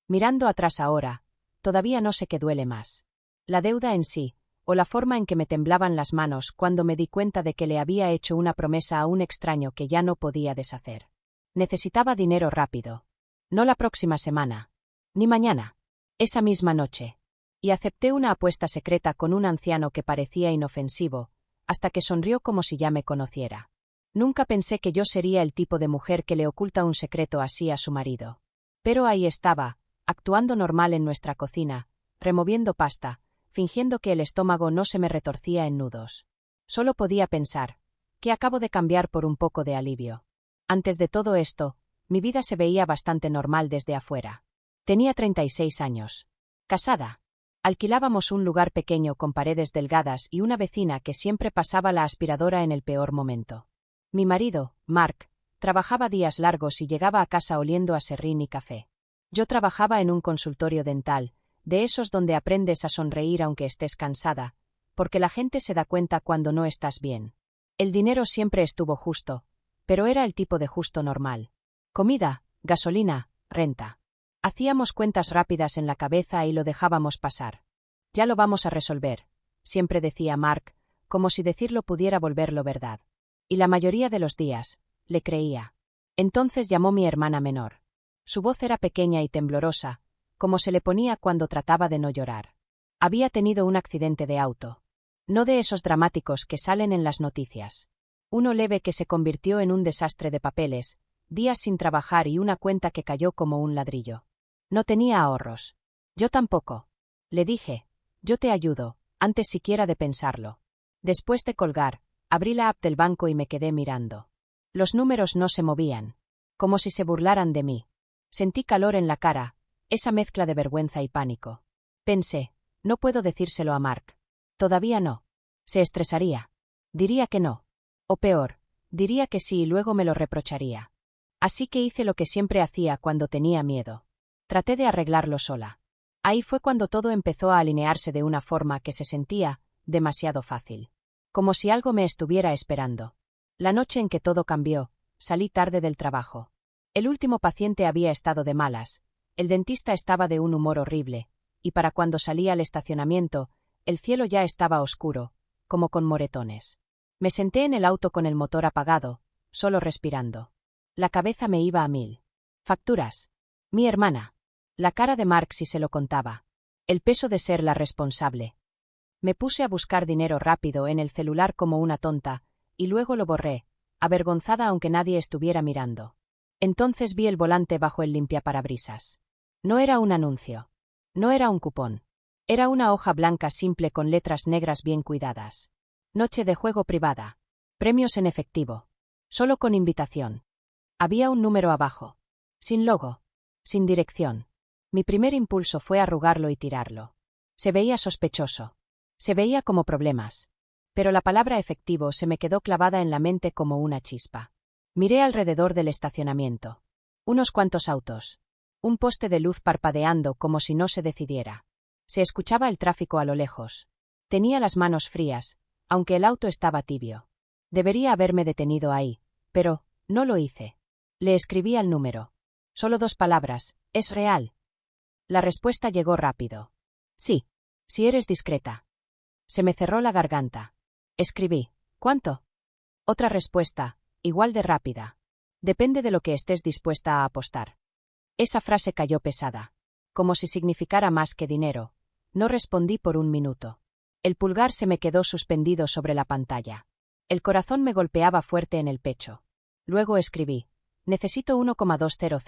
Mirando atrás ahora, todavía no sé qué duele más. La deuda en sí, o la forma en que me temblaban las manos cuando me di cuenta de que le había hecho una promesa a un extraño que ya no podía deshacer. Necesitaba dinero rápido. No la próxima semana. Ni mañana. Esa misma noche. Y acepté una apuesta secreta con un anciano que parecía inofensivo, hasta que sonrió como si ya me conociera. Nunca pensé que yo sería el tipo de mujer que le oculta un secreto así a su marido. Pero ahí estaba, actuando normal en nuestra cocina, removiendo pasta, fingiendo que el estómago no se me retorcía en nudos. Solo podía pensar, que acabo de cambiar por un poco de alivio. Antes de todo esto, mi vida se veía bastante normal desde afuera. Tenía 36 años. Casada. Alquilábamos un lugar pequeño con paredes delgadas y una vecina que siempre pasaba la aspiradora en el peor momento. Mi marido, Mark, trabajaba días largos y llegaba a casa oliendo a serrín y café. Yo trabajaba en un consultorio dental, de esos donde aprendes a sonreír aunque estés cansada, porque la gente se da cuenta cuando no estás bien. El dinero siempre estuvo justo, pero era el tipo de justo normal. Comida, gasolina, renta. Hacíamos cuentas rápidas en la cabeza y lo dejábamos pasar. Ya lo vamos a resolver, siempre decía Mark, como si decirlo pudiera volverlo verdad. Y la mayoría de los días, le creía. Entonces llamó mi hermana menor. Su voz era pequeña y temblorosa, como se le ponía cuando trataba de no llorar. Había tenido un accidente de auto. No de esos dramáticos que salen en las noticias. Uno leve que se convirtió en un desastre de papeles, días sin trabajar y una cuenta que cayó como un ladrillo. No tenía ahorros. Yo tampoco. Le dije, yo te ayudo, antes siquiera de pensarlo. Después de colgar, abrí la app del banco y me quedé mirando. Los números no se movían. Como si se burlaran de mí. Sentí calor en la cara, esa mezcla de vergüenza y pánico. Pensé, no puedo decírselo a Mark. Todavía no. Se estresaría. Diría que no. O peor, diría que sí y luego me lo reprocharía. Así que hice lo que siempre hacía cuando tenía miedo. Traté de arreglarlo sola. Ahí fue cuando todo empezó a alinearse de una forma que se sentía demasiado fácil. Como si algo me estuviera esperando. La noche en que todo cambió, salí tarde del trabajo. El último paciente había estado de malas, el dentista estaba de un humor horrible, y para cuando salí al estacionamiento, el cielo ya estaba oscuro, como con moretones. Me senté en el auto con el motor apagado, solo respirando. La cabeza me iba a mil. Facturas. Mi hermana. La cara de Mark si se lo contaba. El peso de ser la responsable. Me puse a buscar dinero rápido en el celular como una tonta, y luego lo borré, avergonzada aunque nadie estuviera mirando. Entonces vi el volante bajo el limpiaparabrisas. No era un anuncio. No era un cupón. Era una hoja blanca simple con letras negras bien cuidadas. Noche de juego privada. Premios en efectivo. Solo con invitación. Había un número abajo. Sin logo. Sin dirección. Mi primer impulso fue arrugarlo y tirarlo. Se veía sospechoso. Se veía como problemas. Pero la palabra efectivo se me quedó clavada en la mente como una chispa. Miré alrededor del estacionamiento. Unos cuantos autos. Un poste de luz parpadeando como si no se decidiera. Se escuchaba el tráfico a lo lejos. Tenía las manos frías, aunque el auto estaba tibio. Debería haberme detenido ahí, pero no lo hice. Le escribí al número. Solo 2 palabras, ¿es real? La respuesta llegó rápido. Sí, si eres discreta. Se me cerró la garganta. Escribí, ¿cuánto? Otra respuesta, igual de rápida. Depende de lo que estés dispuesta a apostar. Esa frase cayó pesada. Como si significara más que dinero. No respondí por un minuto. El pulgar se me quedó suspendido sobre la pantalla. El corazón me golpeaba fuerte en el pecho. Luego escribí, necesito 1,200.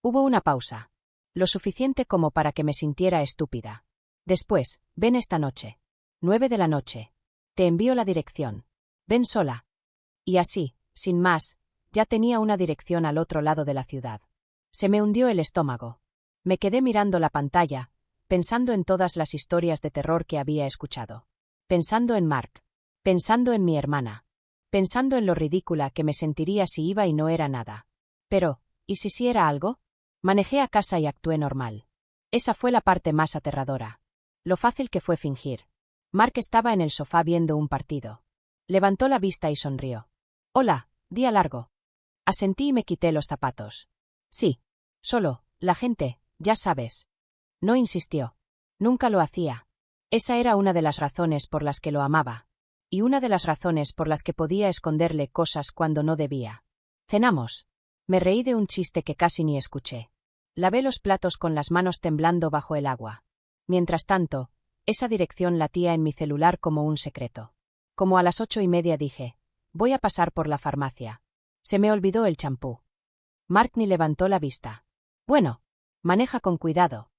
Hubo una pausa. Lo suficiente como para que me sintiera estúpida. Después, ven esta noche. 9 de la noche. Te envío la dirección. Ven sola. Y así, sin más, ya tenía una dirección al otro lado de la ciudad. Se me hundió el estómago. Me quedé mirando la pantalla, pensando en todas las historias de terror que había escuchado. Pensando en Mark. Pensando en mi hermana. Pensando en lo ridícula que me sentiría si iba y no era nada. Pero, ¿y si sí era algo? Manejé a casa y actué normal. Esa fue la parte más aterradora. Lo fácil que fue fingir. Mark estaba en el sofá viendo un partido. Levantó la vista y sonrió. Hola, día largo. Asentí y me quité los zapatos. Sí. Solo, la gente, Ya sabes. No insistió. Nunca lo hacía. Esa era una de las razones por las que lo amaba. Y una de las razones por las que podía esconderle cosas cuando no debía. Cenamos. Me reí de un chiste que casi ni escuché. Lavé los platos con las manos temblando bajo el agua. Mientras tanto, esa dirección latía en mi celular como un secreto. Como a las 8:30 dije, voy a pasar por la farmacia. Se me olvidó el champú. Mark ni levantó la vista. Bueno, maneja con cuidado.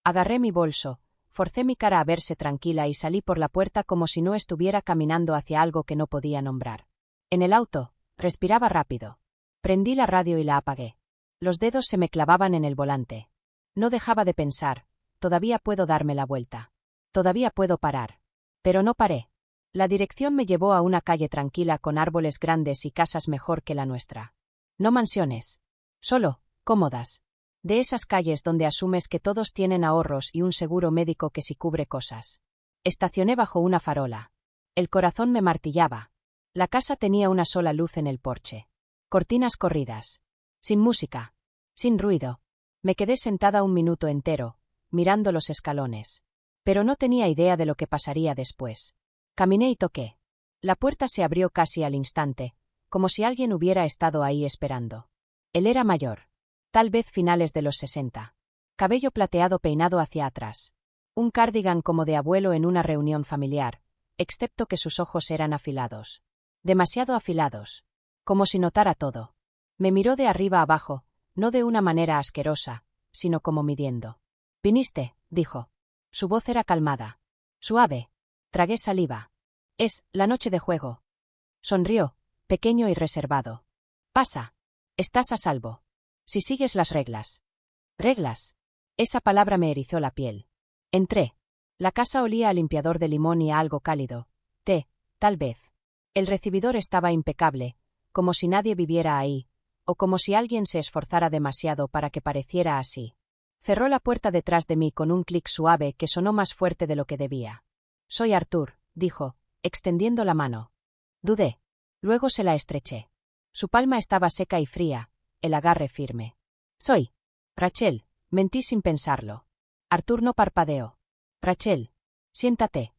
Agarré mi bolso, forcé mi cara a verse tranquila y salí por la puerta como si no estuviera caminando hacia algo que no podía nombrar. En el auto, respiraba rápido. Prendí la radio y la apagué. Los dedos se me clavaban en el volante. No dejaba de pensar, todavía puedo darme la vuelta. Todavía puedo parar. Pero no paré. La dirección me llevó a una calle tranquila con árboles grandes y casas mejor que la nuestra. No mansiones. Solo, cómodas. De esas calles donde asumes que todos tienen ahorros y un seguro médico que sí cubre cosas. Estacioné bajo una farola. El corazón me martillaba. La casa tenía una sola luz en el porche. Cortinas corridas. Sin música. Sin ruido. Me quedé sentada un minuto entero, mirando los escalones. Pero no tenía idea de lo que pasaría después. Caminé y toqué. La puerta se abrió casi al instante, como si alguien hubiera estado ahí esperando. Él era mayor. Tal vez finales de los 60. Cabello plateado peinado hacia atrás. Un cardigan como de abuelo en una reunión familiar, excepto que sus ojos eran afilados. Demasiado afilados. Como si notara todo. Me miró de arriba abajo, no de una manera asquerosa, sino como midiendo. «¿Viniste?», dijo. Su voz era calmada. Suave. Tragué saliva. «Es la noche de juego». Sonrió, pequeño y reservado. «Pasa. Estás a salvo. Si sigues las reglas». «¿Reglas?». Esa palabra me erizó la piel. Entré. La casa olía a limpiador de limón y a algo cálido. Té, tal vez. El recibidor estaba impecable, como si nadie viviera ahí, o como si alguien se esforzara demasiado para que pareciera así. Cerró la puerta detrás de mí con un clic suave que sonó más fuerte de lo que debía. «Soy Arthur», dijo, extendiendo la mano. Dudé. Luego se la estreché. Su palma estaba seca y fría, el agarre firme. «Soy Rachel», mentí sin pensarlo. Arthur no parpadeó. «Rachel, siéntate».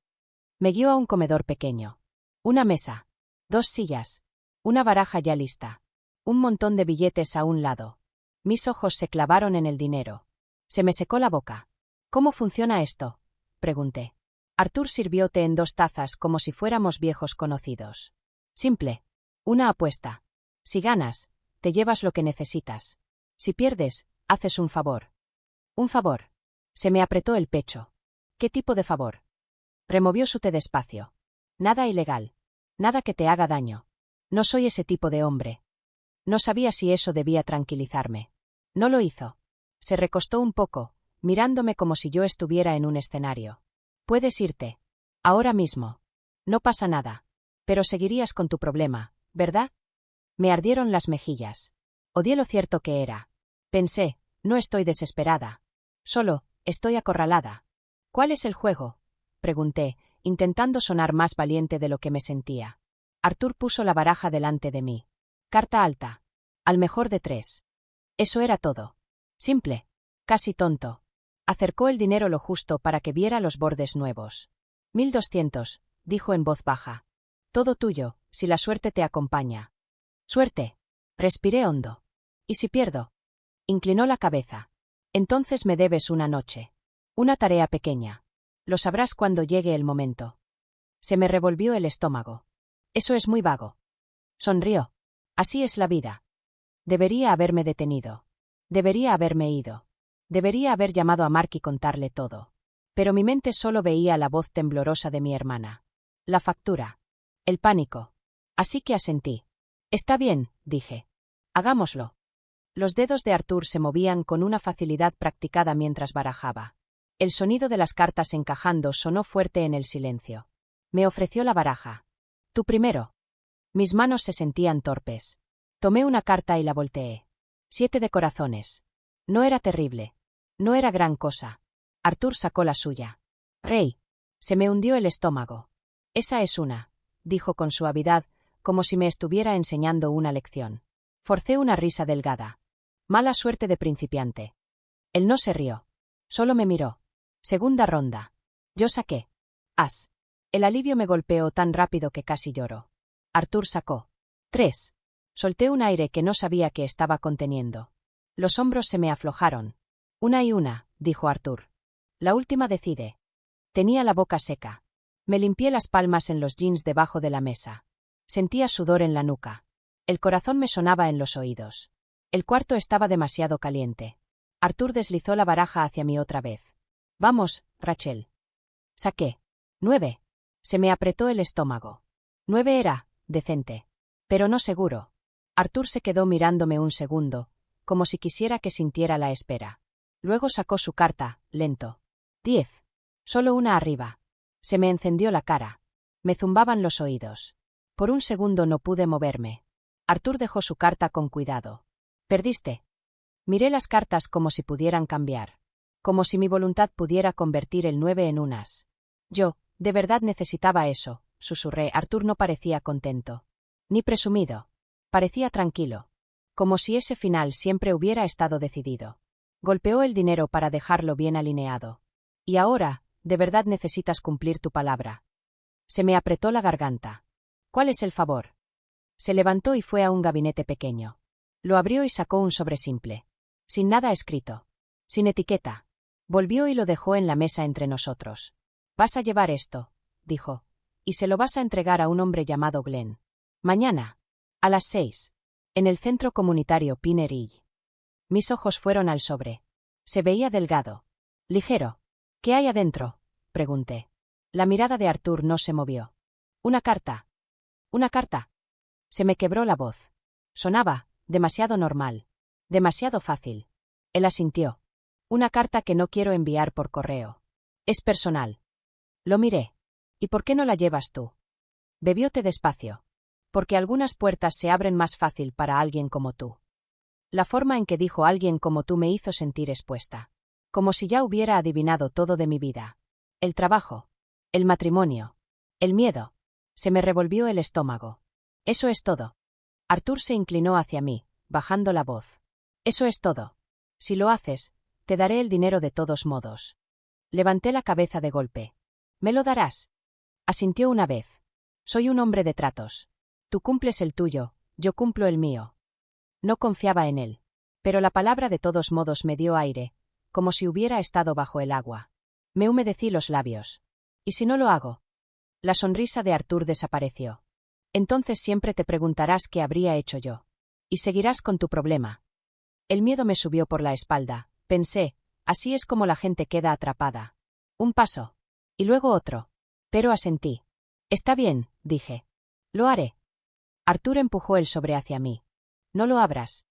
Me guió a un comedor pequeño. Una mesa. 2 sillas. Una baraja ya lista. Un montón de billetes a un lado. Mis ojos se clavaron en el dinero. Se me secó la boca. «¿Cómo funciona esto?», pregunté. Arthur sirvió té en 2 tazas como si fuéramos viejos conocidos. «Simple. Una apuesta. Si ganas, te llevas lo que necesitas. Si pierdes, haces un favor». «¿Un favor?». Se me apretó el pecho. «¿Qué tipo de favor?». Removió su té despacio. «Nada ilegal. Nada que te haga daño. No soy ese tipo de hombre». No sabía si eso debía tranquilizarme. No lo hizo. Se recostó un poco, mirándome como si yo estuviera en un escenario. «Puedes irte. Ahora mismo. No pasa nada. Pero seguirías con tu problema, ¿verdad?». Me ardieron las mejillas. Odié lo cierto que era. Pensé, no estoy desesperada. Solo, estoy acorralada. «¿Cuál es el juego?», pregunté, intentando sonar más valiente de lo que me sentía. Arthur puso la baraja delante de mí. Carta alta. Al mejor de 3. Eso era todo. Simple. Casi tonto. Acercó el dinero lo justo para que viera los bordes nuevos. 1200, dijo en voz baja. Todo tuyo, si la suerte te acompaña. Suerte. Respiré hondo. ¿Y si pierdo? Inclinó la cabeza. Entonces me debes una noche. Una tarea pequeña. Lo sabrás cuando llegue el momento. Se me revolvió el estómago. Eso es muy vago. Sonrió. Así es la vida. Debería haberme detenido. Debería haberme ido. Debería haber llamado a Mark y contarle todo. Pero mi mente solo veía la voz temblorosa de mi hermana. La factura. El pánico. Así que asentí. Está bien, dije. Hagámoslo. Los dedos de Arthur se movían con una facilidad practicada mientras barajaba. El sonido de las cartas encajando sonó fuerte en el silencio. Me ofreció la baraja. Tú primero. Mis manos se sentían torpes. Tomé una carta y la volteé. 7 de corazones. No era terrible. No era gran cosa. Arthur sacó la suya. Rey. Se me hundió el estómago. Esa es una, dijo con suavidad, como si me estuviera enseñando una lección. Forcé una risa delgada. Mala suerte de principiante. Él no se rió. Solo me miró. Segunda ronda. Yo saqué. As. El alivio me golpeó tan rápido que casi lloró. Arthur sacó. 3. Solté un aire que no sabía que estaba conteniendo. Los hombros se me aflojaron. Una y una, dijo Arthur. La última decide. Tenía la boca seca. Me limpié las palmas en los jeans debajo de la mesa. Sentía sudor en la nuca. El corazón me sonaba en los oídos. El cuarto estaba demasiado caliente. Arthur deslizó la baraja hacia mí otra vez. Vamos, Rachel. Saqué. 9. Se me apretó el estómago. 9 era, decente. Pero no seguro. Arthur se quedó mirándome un segundo, como si quisiera que sintiera la espera. Luego sacó su carta, lento. 10. Solo una arriba. Se me encendió la cara. Me zumbaban los oídos. Por un segundo no pude moverme. Arthur dejó su carta con cuidado. Perdiste. Miré las cartas como si pudieran cambiar. Como si mi voluntad pudiera convertir el 9 en unas. Yo, de verdad necesitaba eso, susurré. Arthur no parecía contento. Ni presumido. Parecía tranquilo. Como si ese final siempre hubiera estado decidido. Golpeó el dinero para dejarlo bien alineado. Y ahora, de verdad necesitas cumplir tu palabra. Se me apretó la garganta. ¿Cuál es el favor? Se levantó y fue a un gabinete pequeño. Lo abrió y sacó un sobre simple. Sin nada escrito. Sin etiqueta. Volvió y lo dejó en la mesa entre nosotros. Vas a llevar esto, dijo. Y se lo vas a entregar a un hombre llamado Glenn. Mañana. A las 6. En el centro comunitario Pine Ridge. Mis ojos fueron al sobre. Se veía delgado. Ligero. ¿Qué hay adentro? Pregunté. La mirada de Arthur no se movió. Una carta. Una carta. Se me quebró la voz. Sonaba, demasiado normal. Demasiado fácil. Él asintió. Una carta que no quiero enviar por correo. Es personal. Lo miré. ¿Y por qué no la llevas tú? Bebió té despacio. Porque algunas puertas se abren más fácil para alguien como tú. La forma en que dijo alguien como tú me hizo sentir expuesta. Como si ya hubiera adivinado todo de mi vida. El trabajo. El matrimonio. El miedo. Se me revolvió el estómago. Eso es todo. Arthur se inclinó hacia mí, bajando la voz. Eso es todo. Si lo haces, te daré el dinero de todos modos. Levanté la cabeza de golpe. ¿Me lo darás? Asintió una vez. Soy un hombre de tratos. Tú cumples el tuyo, yo cumplo el mío. No confiaba en él. Pero la palabra de todos modos me dio aire, como si hubiera estado bajo el agua. Me humedecí los labios. ¿Y si no lo hago? La sonrisa de Arthur desapareció. Entonces siempre te preguntarás qué habría hecho yo. Y seguirás con tu problema. El miedo me subió por la espalda. Pensé, así es como la gente queda atrapada. Un paso. Y luego otro. Pero asentí. Está bien, dije. Lo haré. Arthur empujó el sobre hacia mí. No lo abras.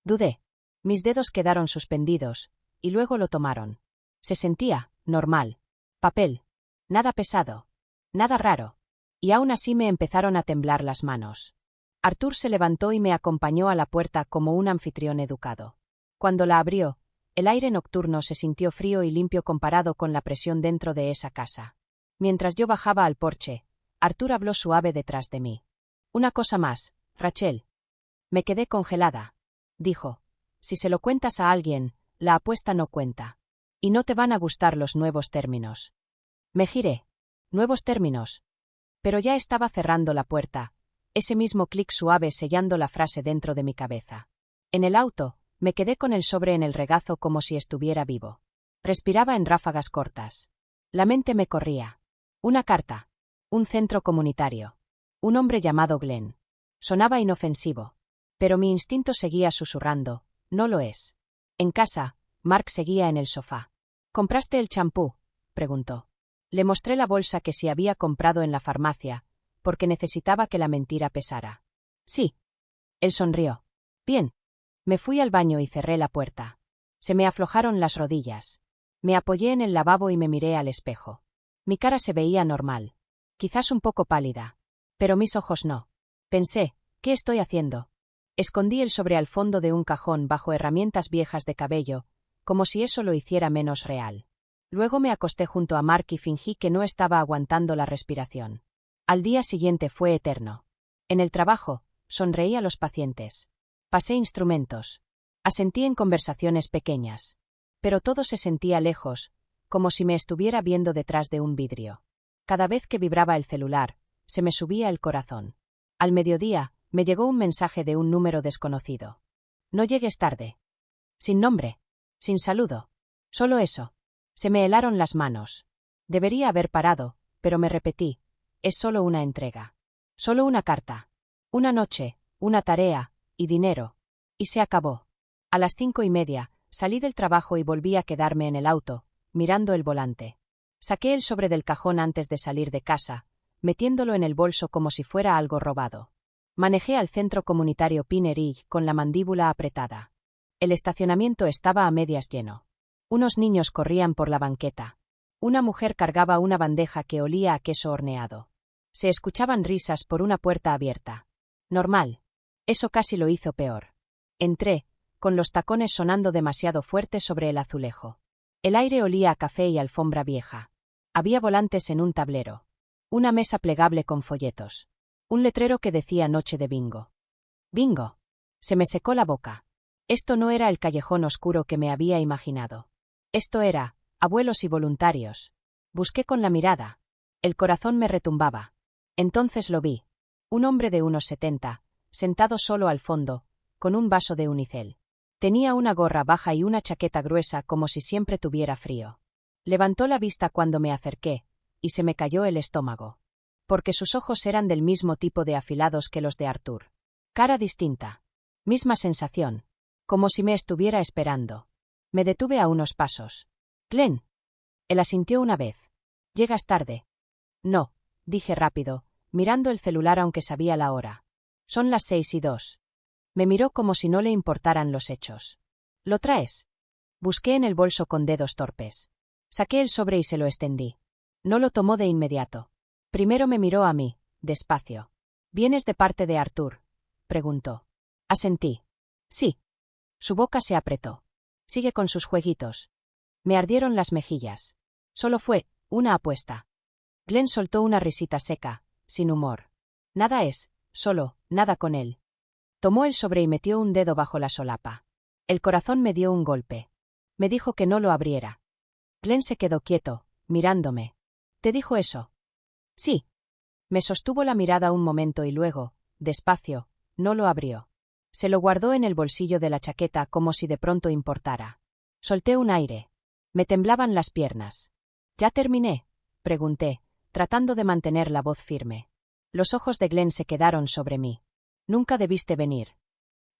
Dudé. Mis dedos quedaron suspendidos, y luego lo tomaron. Se sentía, normal. Papel. Nada pesado. Nada raro. Y aún así me empezaron a temblar las manos. Arthur se levantó y me acompañó a la puerta como un anfitrión educado. Cuando la abrió, el aire nocturno se sintió frío y limpio comparado con la presión dentro de esa casa. Mientras yo bajaba al porche, Arthur habló suave detrás de mí. Una cosa más, Rachel. Me quedé congelada. Dijo. Si se lo cuentas a alguien, la apuesta no cuenta. Y no te van a gustar los nuevos términos. Me giré. Nuevos términos. Pero ya estaba cerrando la puerta, ese mismo clic suave sellando la frase dentro de mi cabeza. En el auto, me quedé con el sobre en el regazo como si estuviera vivo. Respiraba en ráfagas cortas. La mente me corría. Una carta. Un centro comunitario. Un hombre llamado Glenn. Sonaba inofensivo. Pero mi instinto seguía susurrando, no lo es. En casa, Mark seguía en el sofá. ¿Compraste el champú?, preguntó. Le mostré la bolsa que se había comprado en la farmacia, porque necesitaba que la mentira pesara. Sí. Él sonrió. Bien. Me fui al baño y cerré la puerta. Se me aflojaron las rodillas. Me apoyé en el lavabo y me miré al espejo. Mi cara se veía normal. Quizás un poco pálida. Pero mis ojos no. Pensé, ¿qué estoy haciendo? Escondí el sobre al fondo de un cajón bajo herramientas viejas de cabello, como si eso lo hiciera menos real. Luego me acosté junto a Mark y fingí que no estaba aguantando la respiración. Al día siguiente fue eterno. En el trabajo, sonreí a los pacientes. Pasé instrumentos. Asentí en conversaciones pequeñas. Pero todo se sentía lejos, como si me estuviera viendo detrás de un vidrio. Cada vez que vibraba el celular, se me subía el corazón. Al mediodía, me llegó un mensaje de un número desconocido. No llegues tarde. Sin nombre. Sin saludo. Solo eso. Se me helaron las manos. Debería haber parado, pero me repetí. Es solo una entrega. Solo una carta. Una noche, una tarea, y dinero. Y se acabó. A las 5:30, salí del trabajo y volví a quedarme en el auto, mirando el volante. Saqué el sobre del cajón antes de salir de casa, metiéndolo en el bolso como si fuera algo robado. Manejé al centro comunitario Pinneridge con la mandíbula apretada. El estacionamiento estaba a medias lleno. Unos niños corrían por la banqueta. Una mujer cargaba una bandeja que olía a queso horneado. Se escuchaban risas por una puerta abierta. Normal. Eso casi lo hizo peor. Entré, con los tacones sonando demasiado fuerte sobre el azulejo. El aire olía a café y alfombra vieja. Había volantes en un tablero. Una mesa plegable con folletos. Un letrero que decía noche de bingo. ¡Bingo! Se me secó la boca. Esto no era el callejón oscuro que me había imaginado. Esto era, abuelos y voluntarios. Busqué con la mirada. El corazón me retumbaba. Entonces lo vi. Un hombre de unos 70, sentado solo al fondo, con un vaso de unicel. Tenía una gorra baja y una chaqueta gruesa como si siempre tuviera frío. Levantó la vista cuando me acerqué, y se me cayó el estómago. Porque sus ojos eran del mismo tipo de afilados que los de Arthur. Cara distinta. Misma sensación. Como si me estuviera esperando. Me detuve a unos pasos. «Glenn». Él asintió una vez. «¿Llegas tarde?» «No», dije rápido, mirando el celular aunque sabía la hora. «Son las 6:02». Me miró como si no le importaran los hechos. «¿Lo traes?» Busqué en el bolso con dedos torpes. Saqué el sobre y se lo extendí. No lo tomó de inmediato. Primero me miró a mí, despacio. «¿Vienes de parte de Arthur?», preguntó. Asentí. «Sí». Su boca se apretó. «Sigue con sus jueguitos». Me ardieron las mejillas. Solo fue una apuesta. Glenn soltó una risita seca, sin humor. «Nada es, solo, nada con él». Tomó el sobre y metió un dedo bajo la solapa. El corazón me dio un golpe. Me dijo que no lo abriera. Glenn se quedó quieto, mirándome. «¿Te dijo eso?» «Sí». Me sostuvo la mirada un momento y luego, despacio, no lo abrió. Se lo guardó en el bolsillo de la chaqueta como si de pronto importara. Solté un aire. Me temblaban las piernas. «¿Ya terminé?», pregunté, tratando de mantener la voz firme. Los ojos de Glenn se quedaron sobre mí. «Nunca debiste venir».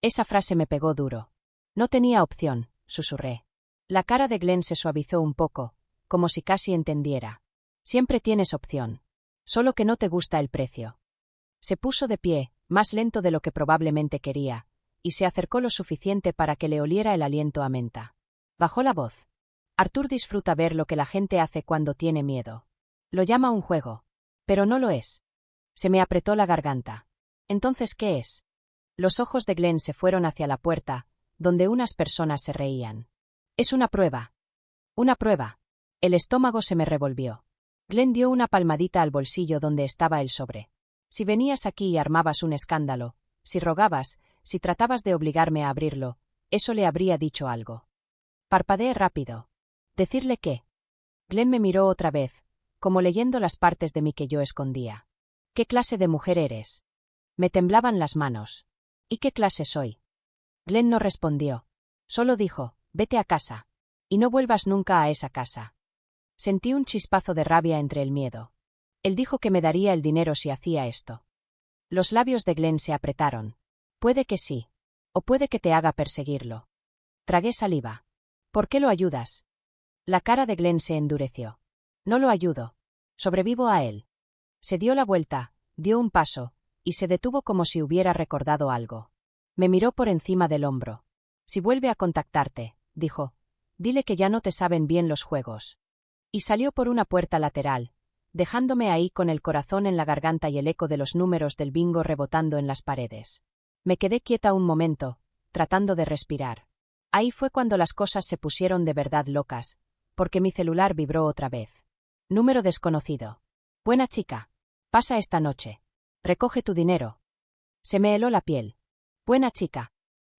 Esa frase me pegó duro. No tenía opción, susurré. La cara de Glenn se suavizó un poco, como si casi entendiera. «Siempre tienes opción. Solo que no te gusta el precio». Se puso de pie, más lento de lo que probablemente quería, y se acercó lo suficiente para que le oliera el aliento a menta. Bajó la voz. «Arthur disfruta ver lo que la gente hace cuando tiene miedo. Lo llama un juego. Pero no lo es». Se me apretó la garganta. «¿Entonces qué es?» Los ojos de Glenn se fueron hacia la puerta, donde unas personas se reían. «Es una prueba». «Una prueba». El estómago se me revolvió. Glenn dio una palmadita al bolsillo donde estaba el sobre. «Si venías aquí y armabas un escándalo, si rogabas, si tratabas de obligarme a abrirlo, eso le habría dicho algo». Parpadeé rápido. «¿Decirle qué?» Glenn me miró otra vez, como leyendo las partes de mí que yo escondía. «¿Qué clase de mujer eres?» Me temblaban las manos. «¿Y qué clase soy?» Glenn no respondió. Solo dijo: «Vete a casa. Y no vuelvas nunca a esa casa». Sentí un chispazo de rabia entre el miedo. Él dijo que me daría el dinero si hacía esto. Los labios de Glenn se apretaron. «Puede que sí. O puede que te haga perseguirlo». Tragué saliva. «¿Por qué lo ayudas?» La cara de Glenn se endureció. «No lo ayudo. Sobrevivo a él». Se dio la vuelta, dio un paso, y se detuvo como si hubiera recordado algo. Me miró por encima del hombro. «Si vuelve a contactarte», dijo, «dile que ya no te saben bien los juegos». Y salió por una puerta lateral, dejándome ahí con el corazón en la garganta y el eco de los números del bingo rebotando en las paredes. Me quedé quieta un momento, tratando de respirar. Ahí fue cuando las cosas se pusieron de verdad locas, porque mi celular vibró otra vez. Número desconocido. «Buena chica. Pasa esta noche. Recoge tu dinero». Se me heló la piel. «Buena chica».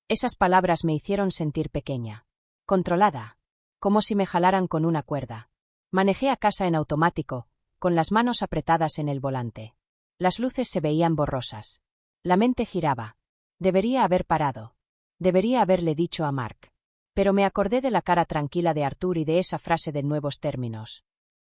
Esas palabras me hicieron sentir pequeña. Controlada. como si me jalaran con una cuerda. Manejé a casa en automático, con las manos apretadas en el volante. Las luces se veían borrosas. La mente giraba. Debería haber parado. Debería haberle dicho a Mark. Pero me acordé de la cara tranquila de Arthur y de esa frase de nuevos términos.